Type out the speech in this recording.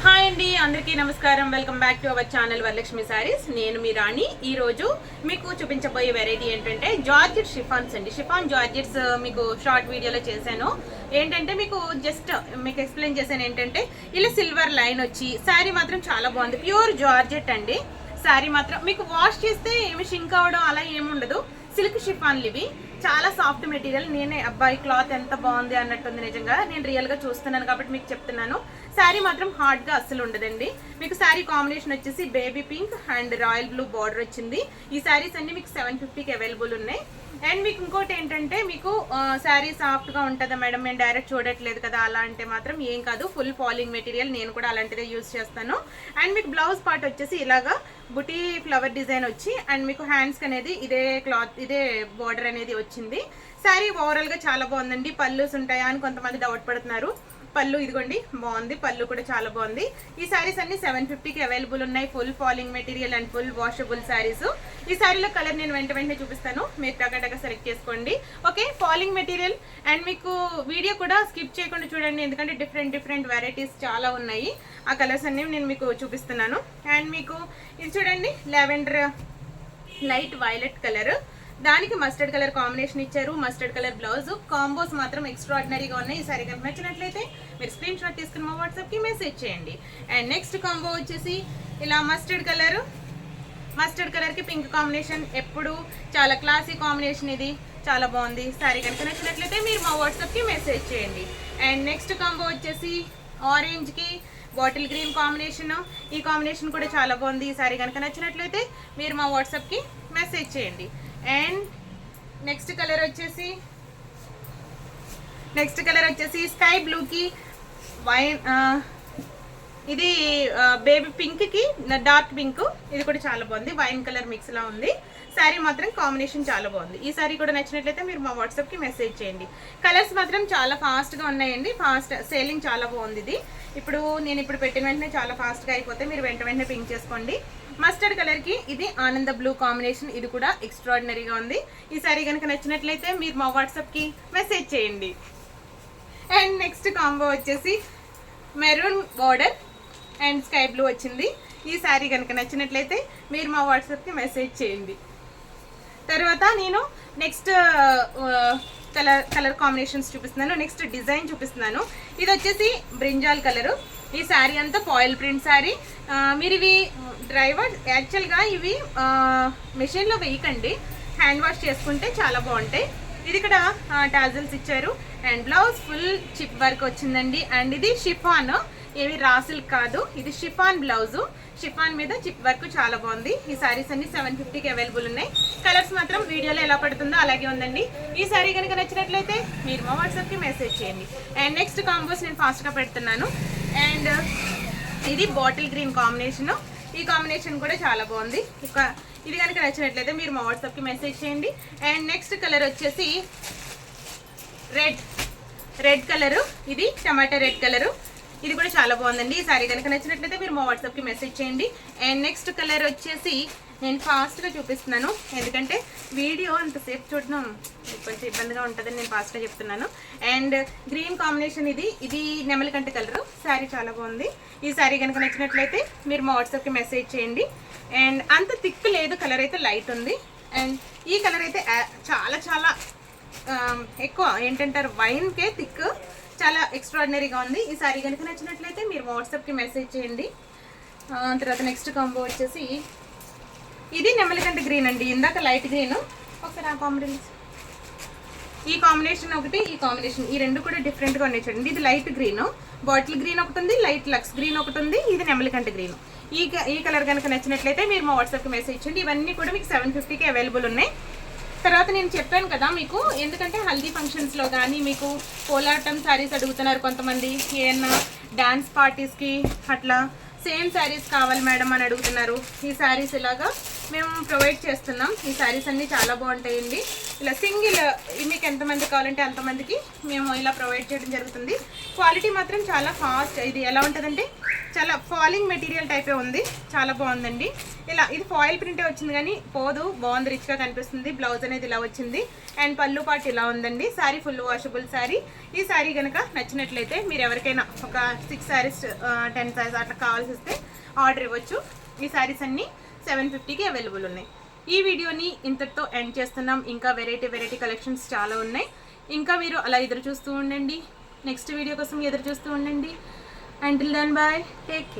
Hi అండి, అందరికీ నమస్కారం. Welcome back to our channel Varalakshmi saris. నేను మీ రాణి. ఈ రోజు మీకు చూపించబోయే వెరైటీ ఏంటంటే జార్జెట్ షిఫాన్స్ అండి. షిఫాన్ జార్జెట్స్ మీకు షార్ట్ వీడియోలో చేశాను. ఏంటంటే మీకు జస్ట్ మీకు ఎక్స్ప్లెయిన్ చేశాను. ఏంటంటే ఇలా సిల్వర్ లైన్ వచ్చి శారీ మాత్రం చాలా బాగుంది. ప్యూర్ జార్జెట్ అండి. శారీ మాత్రం మీకు వాష్ చేస్తే ఏమి షింక్ అవడం అలా ఏముండదు. సిల్క్ షిఫాన్లు ఇవి, చాలా సాఫ్ట్ మెటీరియల్. నేనే అబ్బాయి క్లాత్ ఎంత బాగుంది అన్నట్టుంది. నిజంగా నేను రియల్గా చూస్తున్నాను కాబట్టి మీకు చెప్తున్నాను. శారీ మాత్రం హార్డ్గా అస్సలు ఉండదండి. మీకు శారీ కాంబినేషన్ వచ్చేసి baby pink and royal blue border వచ్చింది. ఈ శారీస్ అన్ని మీకు 750కి అవైలబుల్ ఉన్నాయి. అండ్ మీకు ఇంకోటి ఏంటంటే మీకు శారీ సాఫ్ట్గా ఉంటుందా మేడం, మేము డైరెక్ట్ చూడట్లేదు కదా అలా అంటే మాత్రం ఏం కాదు. ఫుల్ ఫాలింగ్ మెటీరియల్, నేను కూడా అలాంటిదే యూజ్ చేస్తాను. అండ్ మీకు బ్లౌజ్ పార్ట్ వచ్చేసి ఇలాగా బుటీ ఫ్లవర్ డిజైన్ వచ్చి అండ్ మీకు హ్యాండ్స్కి అనేది ఇదే క్లాత్ ఇదే బార్డర్ అనేది వచ్చింది. శారీ ఓవరాల్గా చాలా బాగుందండి. పళ్ళుస్ ఉంటాయా అని కొంతమంది డౌట్ పడుతున్నారు. పళ్ళు ఇదిగోండి బాగుంది, పళ్ళు కూడా చాలా బాగుంది. ఈ శారీస్ అన్ని 750కి అవైలబుల్ ఉన్నాయి. Full falling material and full washable saris. ఈ శారీలో కలర్ నేను వెంటనే చూపిస్తాను, మీరు టగటగా సెలెక్ట్ చేసుకోండి. Okay, falling material. అండ్ మీకు వీడియో కూడా స్కిప్ చేయకుండా చూడండి, ఎందుకంటే డిఫరెంట్ వెరైటీస్ చాలా ఉన్నాయి. ఆ కలర్స్ అన్ని నేను మీకు చూపిస్తున్నాను. అండ్ మీకు ఇది చూడండి, లావెండర్ లైట్ వైలెట్ కలర్, దానికి మస్టర్డ్ కలర్ కాంబినేషన్ ఇచ్చారు. Mustard colour blouse. కాంబోస్ మాత్రం ఎక్స్ట్రాడినరీగా ఉన్నాయి. ఈ సారీ కనుక నచ్చినట్లయితే మీరు స్క్రీన్ షాట్ తీసుకుని మా వాట్సాప్కి మెసేజ్ చేయండి. అండ్ నెక్స్ట్ కాంబో వచ్చేసి ఇలా మస్టర్డ్ కలర్కి పింక్ కాంబినేషన్. ఎప్పుడు చాలా క్లాసీ కాంబినేషన్, ఇది చాలా బాగుంది. సారీ కనుక నచ్చినట్లయితే మీరు మా వాట్సాప్కి మెసేజ్ చేయండి. అండ్ నెక్స్ట్ కాంబో వచ్చేసి ఆరెంజ్కి బాటిల్ గ్రీన్ కాంబినేషన్. ఈ కాంబినేషన్ కూడా చాలా బాగుంది. ఈ సారీ కనుక నచ్చినట్లయితే మీరు మా వాట్సాప్కి మెసేజ్ చేయండి. అండ్ నెక్స్ట్ కలర్ వచ్చేసి స్కై బ్లూకి వైన్, ఇది బేబీ పింక్కి డార్క్ పింక్. ఇది కూడా చాలా బాగుంది, వైన్ కలర్ మిక్స్లా ఉంది. శారీ మాత్రం కాంబినేషన్ చాలా బాగుంది. ఈ శారీ కూడా నచ్చినట్లయితే మీరు మా వాట్సాప్కి మెసేజ్ చేయండి. కలర్స్ మాత్రం చాలా ఫాస్ట్గా ఉన్నాయండి. ఫాస్ట్ సేలింగ్ చాలా బాగుంది. ఇది నేను పెట్టిన వెంటనే చాలా ఫాస్ట్గా అయిపోతే మీరు వెంటనే పింక్ చేసుకోండి. మస్టర్డ్ కలర్కి ఇది ఆనంద బ్లూ కాంబినేషన్. ఇది కూడా ఎక్స్ట్రాడినరీగా ఉంది. ఈ శారీ కనుక నచ్చినట్లయితే మీరు మా వాట్సాప్కి మెసేజ్ చేయండి. అండ్ నెక్స్ట్ కాంబో వచ్చేసి maroon border and sky blue వచ్చింది. ఈ శారీ కనుక నచ్చినట్లయితే మీరు మా వాట్సాప్కి మెసేజ్ చేయండి. తర్వాత నేను నెక్స్ట్ కలర్ కాంబినేషన్స్ చూపిస్తున్నాను. నెక్స్ట్ డిజైన్ చూపిస్తున్నాను. ఇది వచ్చేసి బ్రింజాల్ కలరు. ఈ శారీ అంతా ఫాయిల్ ప్రింట్ శారీ. మీరు ఇవి యాక్చువల్గా ఇవి మెషిన్లో వేయకండి, హ్యాండ్ వాష్ చేసుకుంటే చాలా బాగుంటాయి. ఇది ఇక్కడ టాజల్స్ ఇచ్చారు and blouse full chip work వచ్చిందండి. అండ్ ఇది షిఫాన్, ఏవి రాసిల్ కాదు, ఇది షిఫాన్ బ్లౌజు. షిఫాన్ మీద చిప్ వర్క్ చాలా బాగుంది. ఈ శారీస్ అన్ని 750కి అవైలబుల్ ఉన్నాయి. కలర్స్ మాత్రం వీడియోలో ఎలా పడుతుందో అలాగే ఉందండి. ఈ శారీ కనుక నచ్చినట్లయితే మీరు మా వాట్సాప్కి మెసేజ్ చేయండి. అండ్ నెక్స్ట్ కాంబోస్ నేను ఫాస్ట్గా పెడుతున్నాను. అండ్ ఇది బాటిల్ గ్రీన్ కాంబినేషన్. ఈ కాంబినేషన్ కూడా చాలా బాగుంది. ఇది కనుక నచ్చినట్లయితే మీరు మా వాట్సాప్కి మెసేజ్ చేయండి. అండ్ నెక్స్ట్ కలర్ వచ్చేసి రెడ్ కలరు. ఇది టమాటా రెడ్ కలరు. ఇది కూడా చాలా బాగుందండి. ఈ సారీ కనుక నచ్చినట్లయితే మీరు మా వాట్సాప్కి మెసేజ్ చేయండి. అండ్ నెక్స్ట్ కలర్ వచ్చేసి నేను ఫాస్ట్గా చూపిస్తున్నాను, ఎందుకంటే వీడియో అంతసేపు చూడడం కొంచెం ఇబ్బందిగా ఉంటుందని నేను ఫాస్ట్గా చెప్తున్నాను. అండ్ గ్రీన్ కాంబినేషన్, ఇది నెమలికంట కలరు. శారీ చాలా బాగుంది. ఈ శారీ కనుక నచ్చినట్లయితే మీరు మా వాట్సాప్కి మెసేజ్ చేయండి. అండ్ అంత థిక్ లేదు, కలర్ అయితే లైట్ ఉంది. అండ్ ఈ కలర్ అయితే చాలా ఎక్కువ ఏంటంటారు, వైన్కే థిక్, చాలా ఎక్స్ట్రాడినరీగా ఉంది. ఈ శారీ కనుక నచ్చినట్లయితే మీరు వాట్సాప్కి మెసేజ్ చేయండి. తర్వాత నెక్స్ట్ కాంబో వచ్చేసి ఇది నెమలికంట గ్రీన్ అండి. ఇందాక లైట్ గ్రీన్. ఒకసారి ఆ కాంబినేషన్, ఈ కాంబినేషన్ ఒకటి, ఈ కాంబినేషన్, ఈ రెండు కూడా డిఫరెంట్గా ఉన్నాయి చూడండి. ఇది లైట్ గ్రీన్, బాటిల్ గ్రీన్ ఒకటి ఉంది, లైట్ లక్స్ గ్రీన్ ఒకటి ఉంది, ఇది నెమలికంట గ్రీన్. ఈ కలర్ కనుక నచ్చినట్లయితే మీరు మా వాట్సాప్కి మెసేజ్ చేయండి. ఇవన్నీ కూడా మీకు 750కి అవైలబుల్ ఉన్నాయి. తర్వాత నేను చెప్పాను కదా మీకు, ఎందుకంటే హల్దీ ఫంక్షన్స్లో కానీ మీకు కోలాటం శారీస్ అడుగుతున్నారు కొంతమంది, ఏమన్నా డ్యాన్స్ పార్టీస్కి అట్లా సేమ్ శారీస్ కావాలి మేడం అని అడుగుతున్నారు. ఈ శారీస్ ఇలాగా మేము ప్రొవైడ్ చేస్తున్నాం. ఈ శారీస్ అన్నీ చాలా బాగుంటాయండి. ఇలా సింగిల్ మీకు ఎంతమంది కావాలంటే అంతమందికి మేము ఇలా ప్రొవైడ్ చేయడం జరుగుతుంది. క్వాలిటీ మాత్రం చాలా ఫాస్ట్. ఇది ఎలా ఉంటుందంటే చాలా ఫాలింగ్ మెటీరియల్ టైపే ఉంది, చాలా బాగుందండి. ఇలా ఇది ఫాయిల్ ప్రింటే వచ్చింది కానీ పోదు, బాగుంది, రిచ్గా కనిపిస్తుంది. బ్లౌజ్ అనేది ఇలా వచ్చింది అండ్ పళ్ళు పాటు ఇలా ఉందండి. Sari full washable sari. ఈ శారీ కనుక నచ్చినట్లయితే మీరు ఎవరికైనా ఒక 6 శారీస్ 10 శారీస్ అట్లా కావాల్సి వస్తే ఆర్డర్ ఇవ్వచ్చు. ఈ శారీస్ అన్నీ 750కి అవైలబుల్ ఉన్నాయి. ఈ వీడియోని ఇంతటితో ఎండ్ చేస్తున్నాం. ఇంకా వెరైటీ కలెక్షన్స్ చాలా ఉన్నాయి. ఇంకా మీరు అలా ఎదురు చూస్తూ ఉండండి, నెక్స్ట్ వీడియో కోసం ఎదురు చూస్తూ ఉండండి. Until then, bye. Take care.